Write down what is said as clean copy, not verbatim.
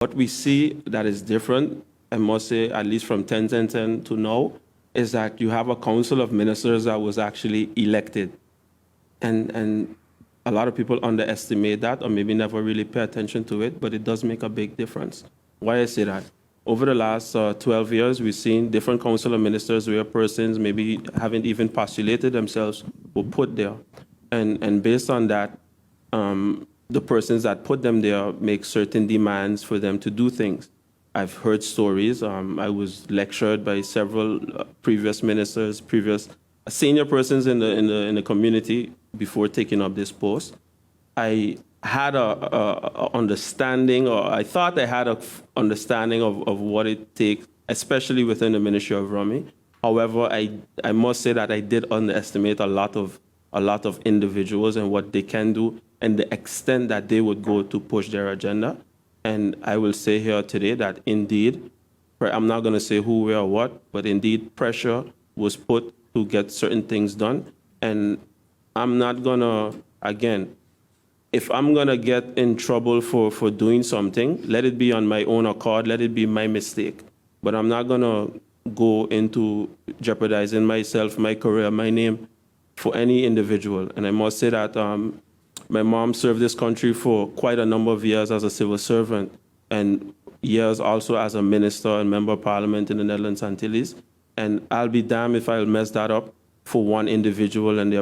What we see that is different, I must say, at least from 10 to now, is that you have a council of ministers that was actually elected. And a lot of people underestimate that or maybe never really pay attention to it, but it does make a big difference. Why I say that? Over the last 12 years, we've seen different council of ministers where persons maybe haven't even postulated themselves were put there. And based on that, the persons that put them there make certain demands for them to do things. I've heard stories. I was lectured by several previous ministers, previous senior persons in the community before taking up this post. I had a understanding, or I thought I had a understanding of what it takes, especially within the Ministry of Rummy. However, I must say that I did underestimate a lot of individuals and what they can do and the extent that they would go to push their agenda. And I will say here today that indeed, I'm not going to say who, where, or what, but indeed pressure was put to get certain things done. And I'm not going to, again, if I'm going to get in trouble for doing something, let it be on my own accord, let it be my mistake. But I'm not going to go into jeopardizing myself, my career, my name for any individual. And I must say that my mom served this country for quite a number of years as a civil servant and years also as a minister and member of parliament in the Netherlands Antilles. And I'll be damned if I'll mess that up for one individual and their